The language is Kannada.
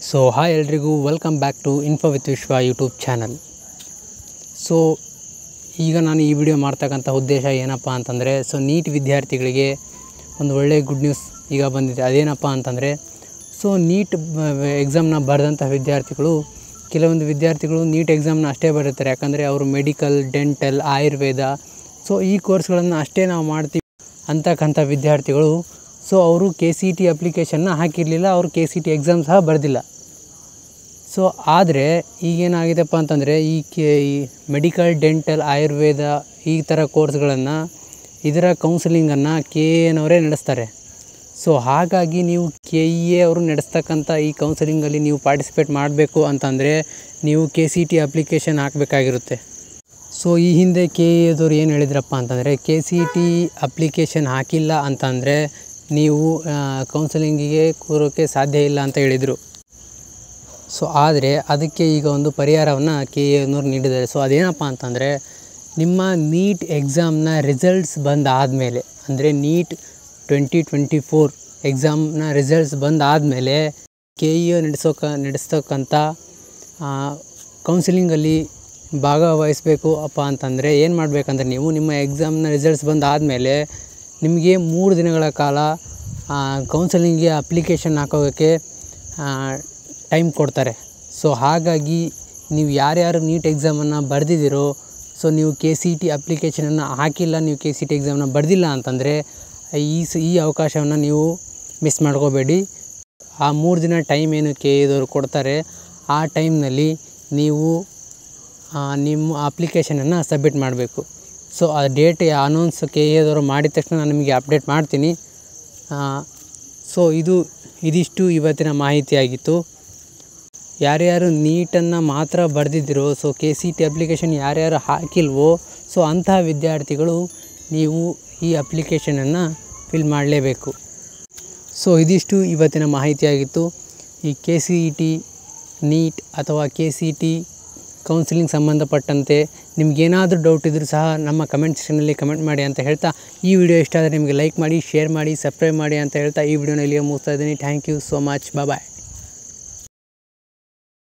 ಸೊ ಹಾಯ್ ಎಲ್ರಿಗೂ welcome back to info with Vishwa YouTube channel. So ಈಗ ನಾನು ಈ ವಿಡಿಯೋ ಮಾಡ್ತಕ್ಕಂಥ ಉದ್ದೇಶ ಏನಪ್ಪ ಅಂತಂದರೆ, ಸೊ ನೀಟ್ ವಿದ್ಯಾರ್ಥಿಗಳಿಗೆ ಒಂದು ಒಳ್ಳೆಯ ಗುಡ್ ನ್ಯೂಸ್ ಈಗ ಬಂದಿದೆ. ಅದೇನಪ್ಪ ಅಂತಂದರೆ, ಸೊ ನೀಟ್ ಎಕ್ಸಾಮ್ನ ಬರೆದಂಥ ವಿದ್ಯಾರ್ಥಿಗಳು, ಕೆಲವೊಂದು ವಿದ್ಯಾರ್ಥಿಗಳು ನೀಟ್ ಎಕ್ಸಾಮ್ನ ಅಷ್ಟೇ ಬರೀತಾರೆ. ಯಾಕಂದರೆ ಅವರು ಮೆಡಿಕಲ್, ಡೆಂಟಲ್, ಆಯುರ್ವೇದ ಸೊ ಈ ಕೋರ್ಸ್ಗಳನ್ನು ಅಷ್ಟೇ ನಾವು ಮಾಡ್ತೀವಿ ಅಂತಕ್ಕಂಥ ವಿದ್ಯಾರ್ಥಿಗಳು, ಸೊ ಅವರು KCET ಅಪ್ಲಿಕೇಶನ್ನ ಹಾಕಿರಲಿಲ್ಲ, ಅವರು KCET ಎಕ್ಸಾಮ್ ಸಹ ಬರೆದಿಲ್ಲ. ಸೊ ಆದರೆ ಈಗೇನಾಗಿದೆಪ್ಪ ಅಂತಂದರೆ, ಈ ಮೆಡಿಕಲ್, ಡೆಂಟಲ್, ಆಯುರ್ವೇದ ಈ ಥರ ಕೋರ್ಸ್ಗಳನ್ನು, ಇದರ ಕೌನ್ಸಿಲಿಂಗನ್ನು KEAನವರೇ ನಡೆಸ್ತಾರೆ. ಸೊ ಹಾಗಾಗಿ ನೀವು KEA ಅವರು ನಡೆಸ್ತಕ್ಕಂಥ ಈ ಕೌನ್ಸಿಲಿಂಗಲ್ಲಿ ನೀವು ಪಾರ್ಟಿಸಿಪೇಟ್ ಮಾಡಬೇಕು ಅಂತಂದರೆ ನೀವು KCET ಅಪ್ಲಿಕೇಶನ್ ಹಾಕಬೇಕಾಗಿರುತ್ತೆ. ಸೊ ಈ ಹಿಂದೆ KEAದವ್ರು ಏನು ಹೇಳಿದ್ರಪ್ಪ ಅಂತಂದರೆ, KCET ಅಪ್ಲಿಕೇಶನ್ ಹಾಕಿಲ್ಲ ಅಂತಂದರೆ ನೀವು ಕೌನ್ಸಿಲಿಂಗಿಗೆ ಕೂರೋಕ್ಕೆ ಸಾಧ್ಯ ಇಲ್ಲ ಅಂತ ಹೇಳಿದರು. ಸೊ ಆದರೆ ಅದಕ್ಕೆ ಈಗ ಒಂದು ಪರಿಹಾರವನ್ನು KEAನವ್ರು ನೀಡಿದ್ದಾರೆ. ಸೊ ಅದೇನಪ್ಪ ಅಂತಂದರೆ, ನಿಮ್ಮ ನೀಟ್ ಎಕ್ಸಾಮ್ನ ರಿಸಲ್ಟ್ಸ್ ಬಂದಾದಮೇಲೆ, ಅಂದರೆ ನೀಟ್ 2024 ಎಕ್ಸಾಮ್ನ ರಿಸಲ್ಟ್ಸ್ ಬಂದಾದಮೇಲೆ KEA ನಡೆಸ್ತಕ್ಕಂಥ ಕೌನ್ಸಿಲಿಂಗಲ್ಲಿ ಭಾಗವಹಿಸಬೇಕು ಅಪ್ಪ ಅಂತಂದರೆ ಏನು ಮಾಡಬೇಕಂದ್ರೆ, ನೀವು ನಿಮ್ಮ ಎಕ್ಸಾಮ್ನ ರಿಸಲ್ಟ್ಸ್ ಬಂದಾದಮೇಲೆ ನಿಮಗೆ 3 ದಿನಗಳ ಕಾಲ ಕೌನ್ಸಿಲಿಂಗ್ಗೆ ಅಪ್ಲಿಕೇಶನ್ ಹಾಕೋಕ್ಕೆ ಟೈಮ್ ಕೊಡ್ತಾರೆ. ಸೊ ಹಾಗಾಗಿ ನೀವು ಯಾರ್ಯಾರು ನೀಟ್ ಎಕ್ಸಾಮನ್ನು ಬರೆದಿದ್ದೀರೋ, ಸೊ ನೀವು KCET ಅಪ್ಲಿಕೇಶನನ್ನು ಹಾಕಿಲ್ಲ, ನೀವು KCET ಎಕ್ಸಾಮನ್ನ ಬರೆದಿಲ್ಲ ಅಂತಂದರೆ ಈ ಅವಕಾಶವನ್ನು ನೀವು ಮಿಸ್ ಮಾಡ್ಕೋಬೇಡಿ. ಆ 3 ದಿನ ಟೈಮ್ ಏನು KEAದವರು ಕೊಡ್ತಾರೆ, ಆ ಟೈಮ್ನಲ್ಲಿ ನೀವು ನಿಮ್ಮ ಅಪ್ಲಿಕೇಶನನ್ನು ಸಬ್ಮಿಟ್ ಮಾಡಬೇಕು. ಸೊ ಆ ಡೇಟ್ ಅನೌನ್ಸ್ KEAದವರು ಮಾಡಿದ ತಕ್ಷಣ ನಾನು ನಿಮಗೆ ಅಪ್ಡೇಟ್ ಮಾಡ್ತೀನಿ. ಸೊ ಇದಿಷ್ಟು ಇವತ್ತಿನ ಮಾಹಿತಿಯಾಗಿತ್ತು. ಯಾರ್ಯಾರು ನೀಟನ್ನು ಮಾತ್ರ ಬರೆದಿದ್ದೀರೋ, ಸೊ KCET ಅಪ್ಲಿಕೇಶನ್ ಯಾರ್ಯಾರು ಹಾಕಿಲ್ವೋ, ಸೊ ಅಂತಹ ವಿದ್ಯಾರ್ಥಿಗಳು ನೀವು ಈ ಅಪ್ಲಿಕೇಶನನ್ನು ಫಿಲ್ ಮಾಡಲೇಬೇಕು. ಸೊ ಇದಿಷ್ಟು ಇವತ್ತಿನ ಮಾಹಿತಿಯಾಗಿತ್ತು. ಈ KCET, ನೀಟ್ ಅಥವಾ KCET ಕೌನ್ಸಿಲಿಂಗ್ ಸಂಬಂಧಪಟ್ಟಂತೆ ನಿಮಗೇನಾದರೂ ಡೌಟ್ ಇದ್ದರೂ ಸಹ ನಮ್ಮ ಕಮೆಂಟ್ ಸೆಕ್ಷನಲ್ಲಿ ಕಮೆಂಟ್ ಮಾಡಿ ಅಂತ ಹೇಳ್ತಾ, ಈ ವಿಡಿಯೋ ಇಷ್ಟ ಆದರೆ ನಿಮಗೆ ಲೈಕ್ ಮಾಡಿ, ಶೇರ್ ಮಾಡಿ, ಸಬ್ಸ್ಕ್ರೈಬ್ ಮಾಡಿ ಅಂತ ಹೇಳ್ತಾ ಈ ವಿಡಿಯೋನ ಇಲ್ಲಿಗೆ ಮುಗಿಸ್ತಾ ಇದ್ದೀನಿ. Thank you so much. Bye.